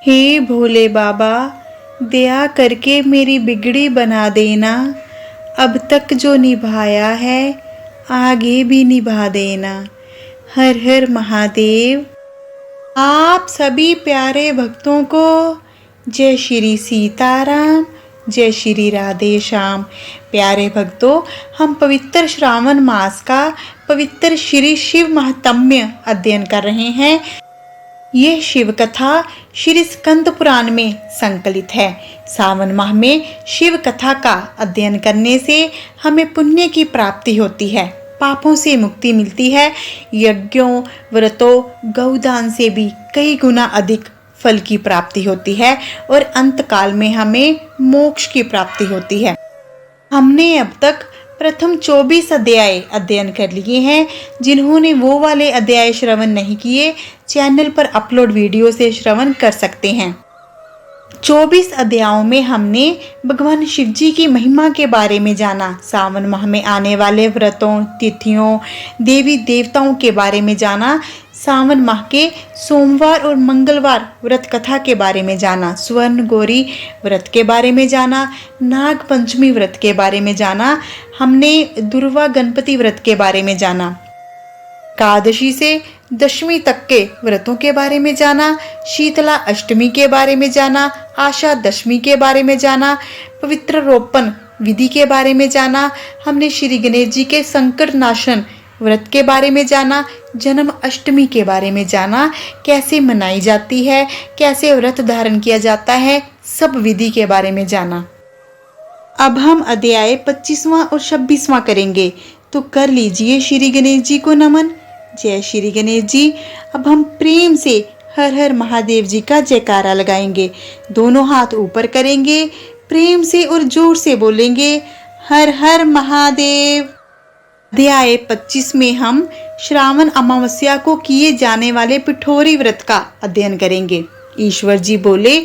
हे भोले बाबा, दया करके मेरी बिगड़ी बना देना। अब तक जो निभाया है आगे भी निभा देना। हर हर महादेव। आप सभी प्यारे भक्तों को जय श्री सीताराम, जय श्री राधे श्याम। प्यारे भक्तों, हम पवित्र श्रावण मास का पवित्र श्री शिव महात्म्य अध्ययन कर रहे हैं। यह शिव कथा श्री स्कंद पुराण में संकलित है। सावन माह में शिव कथा का अध्ययन करने से हमें पुण्य की प्राप्ति होती है, पापों से मुक्ति मिलती है। यज्ञों, व्रतों, गौदान से भी कई गुना अधिक फल की प्राप्ति होती है और अंत काल में हमें मोक्ष की प्राप्ति होती है। हमने अब तक प्रथम 24 अध्याय अध्ययन कर लिए हैं। जिन्होंने वो वाले अध्याय श्रवण नहीं किए, चैनल पर अपलोड वीडियो से श्रवण कर सकते हैं। 24 अध्यायों में हमने भगवान शिव जी की महिमा के बारे में जाना, सावन माह में आने वाले व्रतों, तिथियों, देवी देवताओं के बारे में जाना, सावन माह के सोमवार और मंगलवार व्रत कथा के बारे में जाना, स्वर्ण गौरी व्रत के बारे में जाना, नाग पंचमी व्रत के बारे में जाना, हमने दुर्वा गणपति व्रत के बारे में जाना, एकादशी से दशमी तक के व्रतों के बारे में जाना, शीतला अष्टमी के बारे में जाना, आशा दशमी के बारे में जाना, पवित्र रोपण विधि के बारे में जाना, हमने श्री गणेश जी के संकट नाशन व्रत के बारे में जाना, जन्म अष्टमी के बारे में जाना, कैसे मनाई जाती है, कैसे व्रत धारण किया जाता है, सब विधि के बारे में जाना। अब हम अध्याय 25वां और 26वां करेंगे, तो कर लीजिए श्री गणेश जी को नमन। जय श्री गणेश जी। अब हम प्रेम से हर हर महादेव जी का जयकारा लगाएंगे। दोनों हाथ ऊपर करेंगे, प्रेम से और जोर से बोलेंगे हर हर महादेव। अध्याय 25 में हम श्रावण अमावस्या को किए जाने वाले पिठोरी व्रत का अध्ययन करेंगे। ईश्वर जी बोले,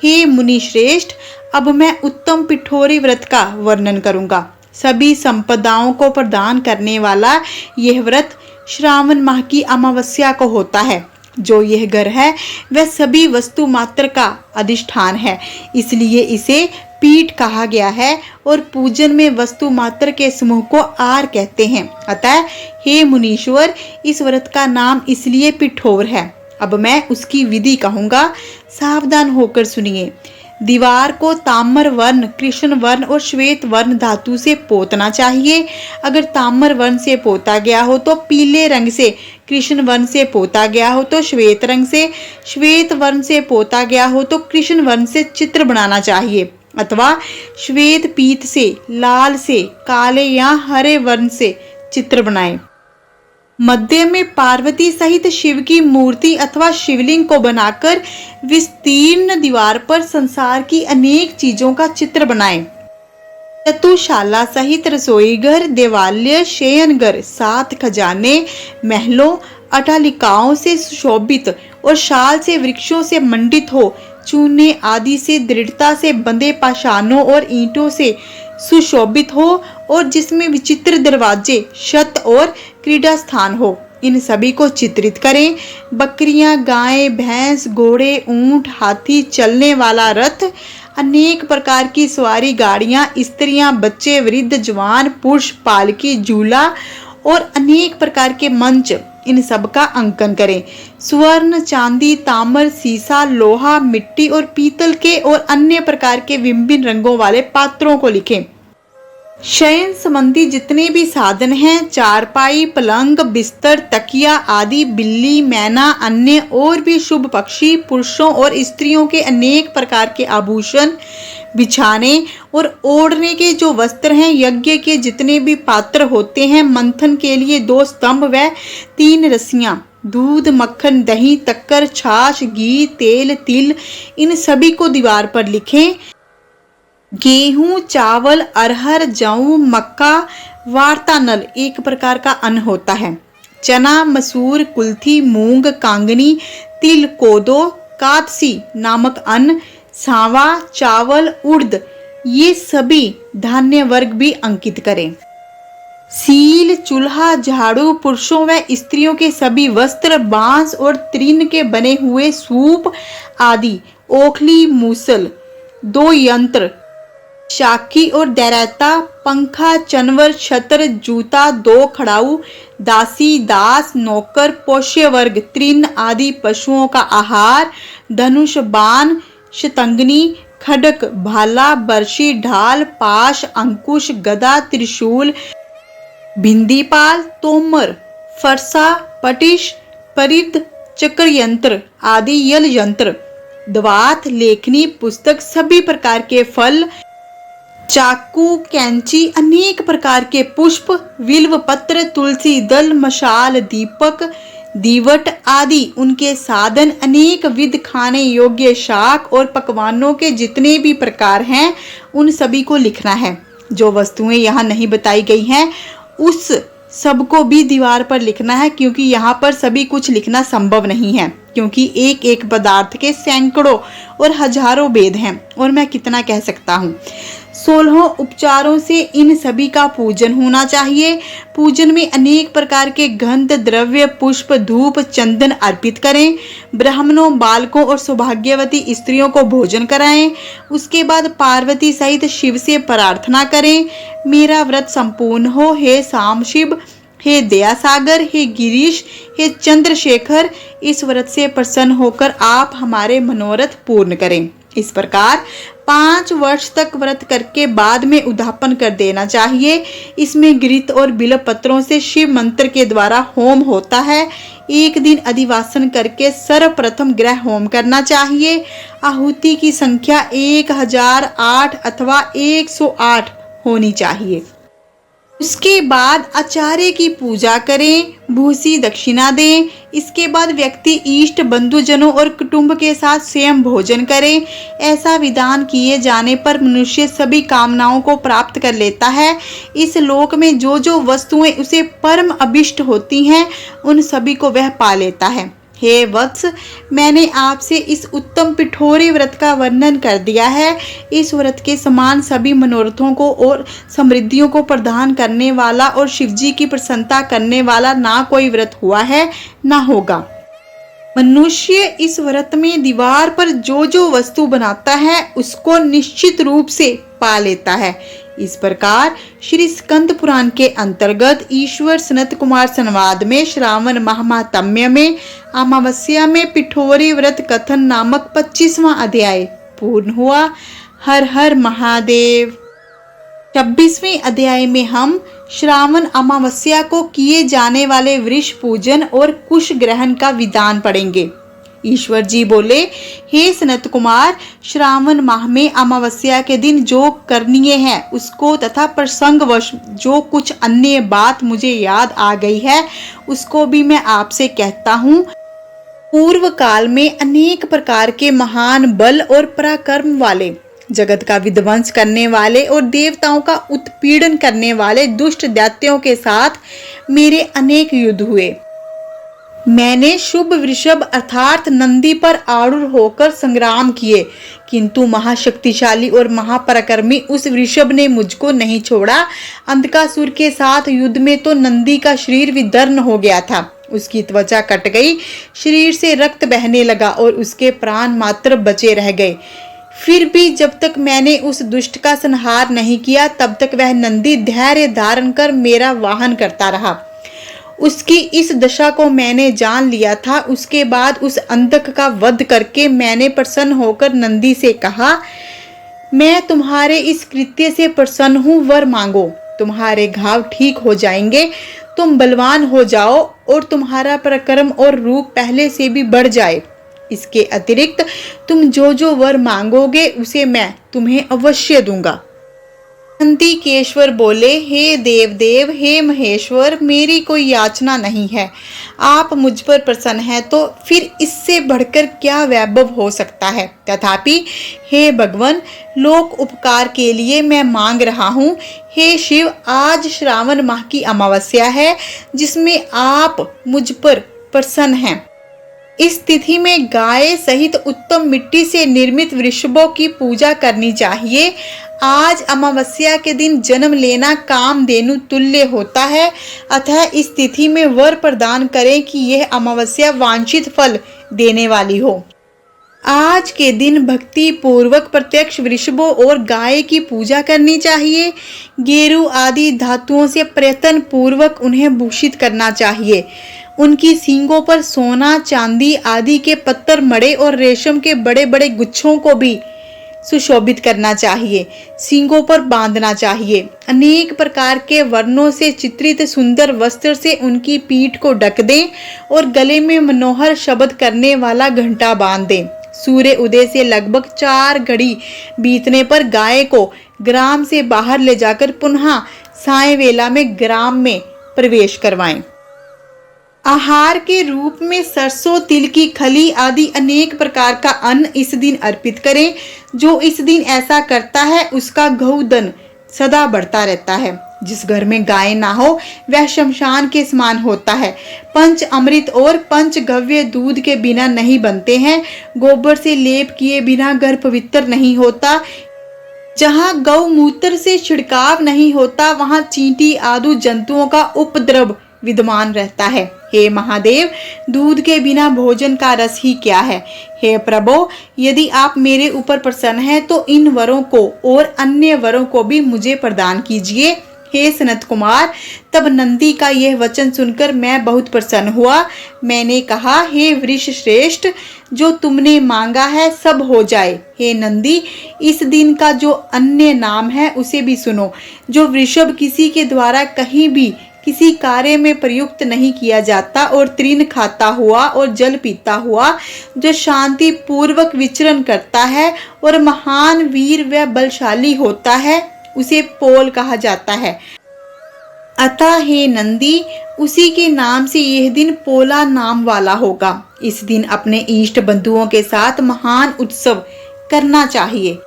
हे मुनि श्रेष्ठ, अब मैं उत्तम पिठोरी व्रत का वर्णन करूंगा। सभी संपदाओं को प्रदान करने वाला यह व्रत श्रावण माह की अमावस्या को होता है। जो यह घर है वह सभी वस्तु मात्र का अधिष्ठान है, इसलिए इसे पीठ कहा गया है और पूजन में वस्तु मात्र के समूह को आर कहते हैं। अतः हे मुनीश्वर, इस व्रत का नाम इसलिए पिठोर है। अब मैं उसकी विधि कहूंगा, सावधान होकर सुनिए। दीवार को ताम्र वर्ण, कृष्ण वर्ण और श्वेत वर्ण धातु से पोतना चाहिए। अगर ताम्र वर्ण से पोता गया हो तो पीले रंग से, कृष्ण वर्ण से पोता गया हो तो श्वेत रंग से, श्वेत वर्ण से पोता गया हो तो कृष्ण वर्ण से चित्र बनाना चाहिए, अथवा श्वेत पीत से, लाल से, काले या हरे वर्ण से चित्र बनाएं। मध्य में पार्वती सहित शिव की मूर्ति अथवा शिवलिंग को बनाकर विस्तीर्ण दीवार पर संसार की अनेक चीजों का चित्र बनाएं। चतुशाला सहित रसोई घर, देवालय, शयन घर, 7 खजाने, महलों, अटालिकाओं से सुशोभित और शाल से वृक्षों से मंडित हो, चूने आदि से दृढ़ता से बंधे पाषाणों और ईंटों से सुशोभित हो और जिसमें विचित्र दरवाजे, छत और क्रीड़ा स्थान हो, इन सभी को चित्रित करें। बकरियां, गायें, भैंस, घोड़े, ऊंट, हाथी, चलने वाला रथ, अनेक प्रकार की सवारी गाड़ियां, स्त्रियां, बच्चे, वृद्ध, जवान, पुरुष, पालकी, झूला और अनेक प्रकार के मंच, इन सब का अंकन करें। स्वर्ण, चांदी, ताम्र, सीसा, लोहा, मिट्टी और पीतल के और अन्य प्रकार के विभिन्न रंगों वाले पात्रों को लिखें। शयन संबंधी जितने भी साधन हैं, चारपाई, पलंग, बिस्तर, तकिया आदि, बिल्ली, मैना, अन्य और भी शुभ पक्षी, पुरुषों और स्त्रियों के अनेक प्रकार के आभूषण, बिछाने और ओढ़ने के जो वस्त्र हैं, यज्ञ के जितने भी पात्र होते हैं, मंथन के लिए 2 स्तंभ व 3 रस्सियां, दूध, मक्खन, दही, तक्कर, छाछ, घी, तेल, तिल, इन सभी को दीवार पर लिखें। गेहूं, चावल, अरहर, जौ, मक्का, वार्तानल एक प्रकार का अन्न होता है। चना, मसूर, कुल्थी, मूंग, कांगनी, तिल, कोदो, कादसी नामक अन्न, सांवा, चावल, उड़द, ये सभी धान्य वर्ग भी अंकित करें। सील, चूल्हा, झाड़ू, पुरुषों व स्त्रियों के सभी वस्त्र, बांस और तृण के बने हुए सूप आदि ओखली मूसल, 2 यंत्र, शाकी और दैरैता, पंखा, चनवर, छत्र, जूता, 2 खड़ाऊ, दासी, दास, नौकर, पोष्य वर्ग, तृण आदि पशुओं का आहार, धनुष, बाण, शतंगनी, खड्ग, भाला, बर्शी, ढाल, पाश, अंकुश, गदा, त्रिशूल, भिंदीपाल, तोमर, फरसा, पटिश, परिध, चक्र यंत्र आदि यल यंत्र, दवात, लेखनी, पुस्तक, सभी प्रकार के फल, चाकू, कैंची, अनेक प्रकार के पुष्प, विल्व पत्र, तुलसी दल, मशाल, दीपक, दीवट आदि उनके साधन, अनेक विध खाने योग्य शाक और पकवानों के जितने भी प्रकार हैं उन सभी को लिखना है। जो वस्तुएं यहाँ नहीं बताई गई हैं उस सबको भी दीवार पर लिखना है, क्योंकि यहाँ पर सभी कुछ लिखना संभव नहीं है, क्योंकि एक एक पदार्थ के सैकड़ों और हजारों भेद हैं और मैं कितना कह सकता हूँ। 16 उपचारों से इन सभी का पूजन होना चाहिए। पूजन में अनेक प्रकार के गंध, द्रव्य, पुष्प, धूप, चंदन अर्पित करें। ब्राह्मणों, बालकों और सौभाग्यवती स्त्रियों को भोजन कराएं। उसके बाद पार्वती सहित शिव से प्रार्थना करें, मेरा व्रत संपूर्ण हो। हे शाम शिव, हे दया सागर, हे गिरीश, हे चंद्रशेखर, इस व्रत से प्रसन्न होकर आप हमारे मनोरथ पूर्ण करें। इस प्रकार 5 वर्ष तक व्रत करके बाद में उद्यापन कर देना चाहिए। इसमें घृत और बिल्व पत्रों से शिव मंत्र के द्वारा होम होता है। एक दिन अधिवासन करके सर्वप्रथम ग्रह होम करना चाहिए। आहुति की संख्या 1008 अथवा 108 होनी चाहिए। उसके बाद आचार्य की पूजा करें, भूसी दक्षिणा दें। इसके बाद व्यक्ति इष्ट बंधुजनों और कुटुंब के साथ स्वयं भोजन करें। ऐसा विधान किए जाने पर मनुष्य सभी कामनाओं को प्राप्त कर लेता है। इस लोक में जो जो वस्तुएं उसे परम अभिष्ट होती हैं उन सभी को वह पा लेता है। हे वत्स, मैंने आपसे इस उत्तम पिठोरी व्रत का वर्णन कर दिया है। इस व्रत के समान सभी मनोरथों को और समृद्धियों को प्रदान करने वाला और शिवजी की प्रसन्नता करने वाला ना कोई व्रत हुआ है ना होगा। मनुष्य इस व्रत में दीवार पर जो जो वस्तु बनाता है उसको निश्चित रूप से पा लेता है। इस प्रकार श्री स्कंद पुराण के अंतर्गत ईश्वर सनत कुमार संवाद में श्रावण महात्म्य में अमावस्या में पिठोरी व्रत कथन नामक 25वां अध्याय पूर्ण हुआ। हर हर महादेव। 26वें अध्याय में हम श्रावण अमावस्या को किए जाने वाले वृष पूजन और कुश ग्रहण का विधान पढ़ेंगे। ईश्वर जी बोले, हे सनत कुमार, श्रावण माह में अमावस्या के दिन जो करनीय है उसको तथा प्रसंगवश जो कुछ अन्य बात मुझे याद आ गई है उसको भी मैं आपसे कहता हूँ। पूर्व काल में अनेक प्रकार के महान बल और पराक्रम वाले, जगत का विध्वंस करने वाले और देवताओं का उत्पीड़न करने वाले दुष्ट दैत्यों के साथ मेरे अनेक युद्ध हुए। मैंने शुभ वृषभ अर्थात नंदी पर आरूढ़ होकर संग्राम किए, किंतु महाशक्तिशाली और महापराक्रमी उस वृषभ ने मुझको नहीं छोड़ा। अंधकासुर के साथ युद्ध में तो नंदी का शरीर विदीर्ण हो गया था, उसकी त्वचा कट गई, शरीर से रक्त बहने लगा और उसके प्राण मात्र बचे रह गए। फिर भी जब तक मैंने उस दुष्ट का संहार नहीं किया तब तक वह नंदी धैर्य धारण कर मेरा वाहन करता रहा। उसकी इस दशा को मैंने जान लिया था। उसके बाद उस अंधक का वध करके मैंने प्रसन्न होकर नंदी से कहा, मैं तुम्हारे इस कृत्य से प्रसन्न हूँ, वर मांगो, तुम्हारे घाव ठीक हो जाएंगे, तुम बलवान हो जाओ और तुम्हारा पराक्रम और रूप पहले से भी बढ़ जाए। इसके अतिरिक्त तुम जो जो वर मांगोगे उसे मैं तुम्हें अवश्य दूंगा। नंदीकेश्वर बोले, हे देवदेव, हे महेश्वर, मेरी कोई याचना नहीं है। आप मुझ पर प्रसन्न हैं तो फिर इससे बढ़कर क्या वैभव हो सकता है। तथापि हे भगवान, लोक उपकार के लिए मैं मांग रहा हूँ। हे शिव, आज श्रावण माह की अमावस्या है जिसमें आप मुझ पर प्रसन्न हैं। इस तिथि में गाय सहित उत्तम मिट्टी से निर्मित वृषभों की पूजा करनी चाहिए। आज अमावस्या के दिन जन्म लेना कामधेनु तुल्य होता है, अतः इस तिथि में वर प्रदान करें कि यह अमावस्या वांछित फल देने वाली हो। आज के दिन भक्ति पूर्वक प्रत्यक्ष वृषभों और गाय की पूजा करनी चाहिए। गेरू आदि धातुओं से प्रयत्न पूर्वक उन्हें भूषित करना चाहिए। उनकी सींगों पर सोना, चांदी आदि के पत्थर मड़े और रेशम के बड़े बड़े गुच्छों को भी सुशोभित करना चाहिए। सींगों पर बांधना चाहिए। अनेक प्रकार के वर्णों से चित्रित सुंदर वस्त्र से उनकी पीठ को ढक दें और गले में मनोहर शब्द करने वाला घंटा बांध दें। सूर्य उदय से लगभग 4 घड़ी बीतने पर गाय को ग्राम से बाहर ले जाकर पुनः साय वेला में ग्राम में प्रवेश करवाएं। आहार के रूप में सरसों, तिल की खली आदि अनेक प्रकार का अन्न इस दिन अर्पित करें। जो इस दिन ऐसा करता है उसका गौधन सदा बढ़ता रहता है। जिस घर में गाय ना हो वह शमशान के समान होता है। पंच अमृत और पंच गव्य दूध के बिना नहीं बनते हैं। गोबर से लेप किए बिना घर पवित्र नहीं होता। जहाँ गौमूत्र से छिड़काव नहीं होता वहाँ चींटी आदि जंतुओं का उपद्रव विद्यमान रहता है। हे महादेव, दूध के बिना भोजन का रस ही क्या है। हे प्रभु, यदि आप मेरे ऊपर प्रसन्न हैं तो इन वरों को और अन्य वरों को भी मुझे प्रदान कीजिए। हे सनत कुमार, तब नंदी का यह वचन सुनकर मैं बहुत प्रसन्न हुआ। मैंने कहा, हे वृष श्रेष्ठ, जो तुमने मांगा है सब हो जाए। हे नंदी, इस दिन का जो अन्य नाम है उसे भी सुनो। जो वृषभ किसी के द्वारा कहीं भी किसी कार्य में प्रयुक्त नहीं किया जाता और तृण खाता हुआ और जल पीता हुआ, जो शांति पूर्वक विचरण करता है और महान वीर व बलशाली होता है, उसे पोल कहा जाता है। अतः हे नंदी, उसी के नाम से यह दिन पोला नाम वाला होगा। इस दिन अपने इष्ट बंधुओं के साथ महान उत्सव करना चाहिए।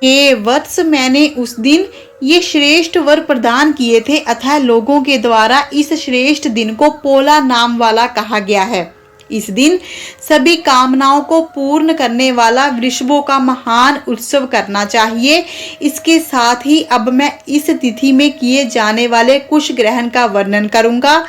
हे वत्स, मैंने उस दिन ये श्रेष्ठ वर प्रदान किए थे, अतः लोगों के द्वारा इस श्रेष्ठ दिन को पोला नाम वाला कहा गया है। इस दिन सभी कामनाओं को पूर्ण करने वाला वृषभों का महान उत्सव करना चाहिए। इसके साथ ही अब मैं इस तिथि में किए जाने वाले कुश ग्रहण का वर्णन करूंगा।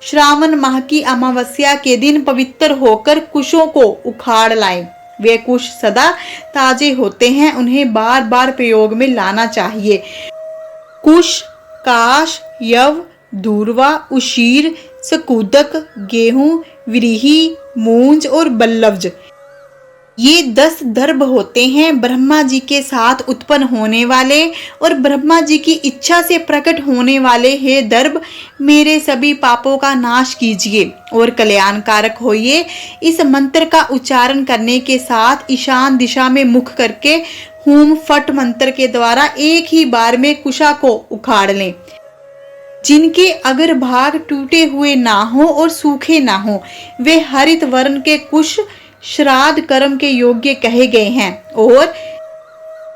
श्रावण माह की अमावस्या के दिन पवित्र होकर कुशों को उखाड़ लाएं। वे कुश सदा ताजे होते हैं, उन्हें बार बार प्रयोग में लाना चाहिए। कुश, काश, यव, धूर्वा, उशीर, सकूदक, गेहूं, व्रीहि, मूंज और बल्लवज, ये 10 दर्भ होते हैं। ब्रह्मा जी के साथ उत्पन्न होने वाले और ब्रह्मा जी की इच्छा से प्रकट होने वाले हे दर्भ, मेरे सभी पापों का नाश कीजिए और कल्याणकारक होइए। इस मंत्र का उच्चारण करने के साथ ईशान दिशा में मुख करके हुम फट मंत्र के द्वारा एक ही बार में कुशा को उखाड़ लें। जिनके अगर भाग टूटे हुए ना हो और सूखे ना हो, वे हरित वर्ण के कुश श्राद्ध कर्म के योग्य कहे गए हैं। और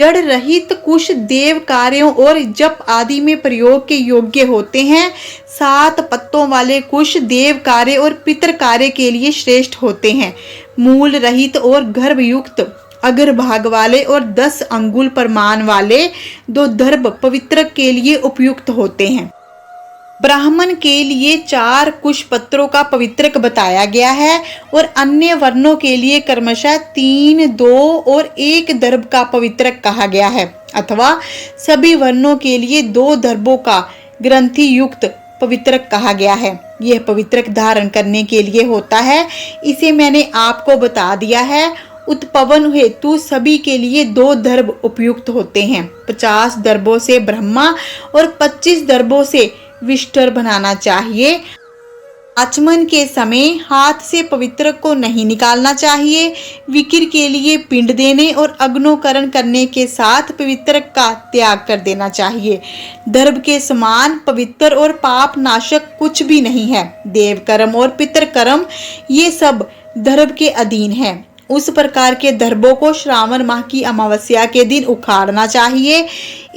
जड़ रहित कुश देव कार्यों और जप आदि में प्रयोग के योग्य होते हैं। 7 पत्तों वाले कुश देव कार्य और पितृ कार्य के लिए श्रेष्ठ होते हैं। मूल रहित और गर्भयुक्त अगर भाग वाले और 10 अंगुल प्रमाण वाले 2 दर्भ पवित्र के लिए उपयुक्त होते हैं। ब्राह्मण के लिए 4 कुश पत्रों का पवित्रक बताया गया है और अन्य वर्णों के लिए क्रमशः 3, 2 और 1 दर्भ का पवित्रक कहा गया है, अथवा सभी वर्णों के लिए 2 दर्भों का ग्रंथि युक्त पवित्रक कहा गया है। यह पवित्रक धारण करने के लिए होता है, इसे मैंने आपको बता दिया है। उत्पवन हेतु सभी के लिए 2 दर्भ उपयुक्त होते हैं। 50 दर्भों से ब्रह्मा और 25 दर्भों से विष्टर बनाना चाहिए। आचमन के समय हाथ से पवित्र को नहीं निकालना चाहिए। विकिर के लिए पिंड देने और अग्नोकरण करने के साथ पवित्र का त्याग कर देना चाहिए। दर्भ के समान पवित्र और पाप नाशक कुछ भी नहीं है। देव कर्म और पितृ कर्म ये सब दर्भ के अधीन है। उस प्रकार के दर्भों को श्रावण माह की अमावस्या के दिन उखाड़ना चाहिए।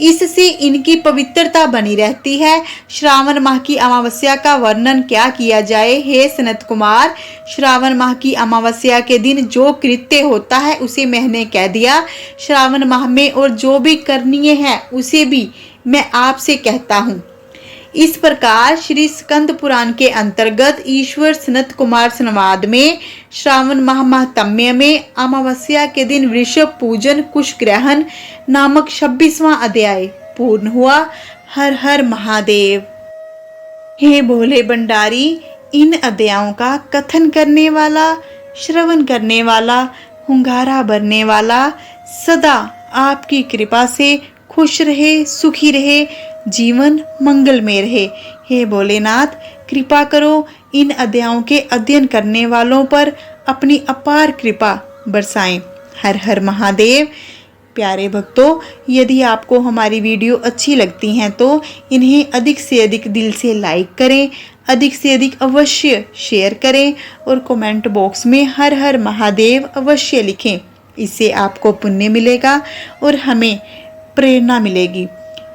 इससे इनकी पवित्रता बनी रहती है। श्रावण माह की अमावस्या का वर्णन क्या किया जाए। हे सनत कुमार, श्रावण माह की अमावस्या के दिन जो कृत्य होता है उसे मैंने कह दिया। श्रावण माह में और जो भी करनीय है उसे भी मैं आपसे कहता हूँ। इस प्रकार श्री स्कंद पुराण के अंतर्गत ईश्वर सनत कुमार संवाद में श्रावण माह महात्म्य में अमावस्या के दिन वृषभ पूजन कुश ग्रहण नामक 26वां अध्याय पूर्ण हुआ। हर हर महादेव। हे भोले भंडारी, इन अध्यायों का कथन करने वाला, श्रवण करने वाला, हुंगारा भरने वाला सदा आपकी कृपा से खुश रहे, सुखी रहे, जीवन मंगलमय रहे। हे भोलेनाथ, कृपा करो इन अध्यायों के अध्ययन करने वालों पर अपनी अपार कृपा बरसाएं। हर हर महादेव। प्यारे भक्तों, यदि आपको हमारी वीडियो अच्छी लगती हैं तो इन्हें अधिक से अधिक दिल से लाइक करें, अधिक से अधिक अवश्य शेयर करें और कमेंट बॉक्स में हर हर महादेव अवश्य लिखें। इससे आपको पुण्य मिलेगा और हमें प्रेरणा मिलेगी।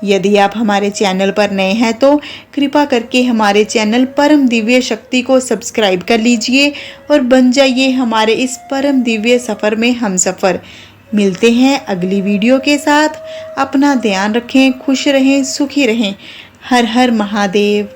यदि आप हमारे चैनल पर नए हैं तो कृपा करके हमारे चैनल परम दिव्य शक्ति को सब्सक्राइब कर लीजिए और बन जाइए हमारे इस परम दिव्य सफ़र में हमसफ़र। मिलते हैं अगली वीडियो के साथ। अपना ध्यान रखें, खुश रहें, सुखी रहें। हर हर महादेव।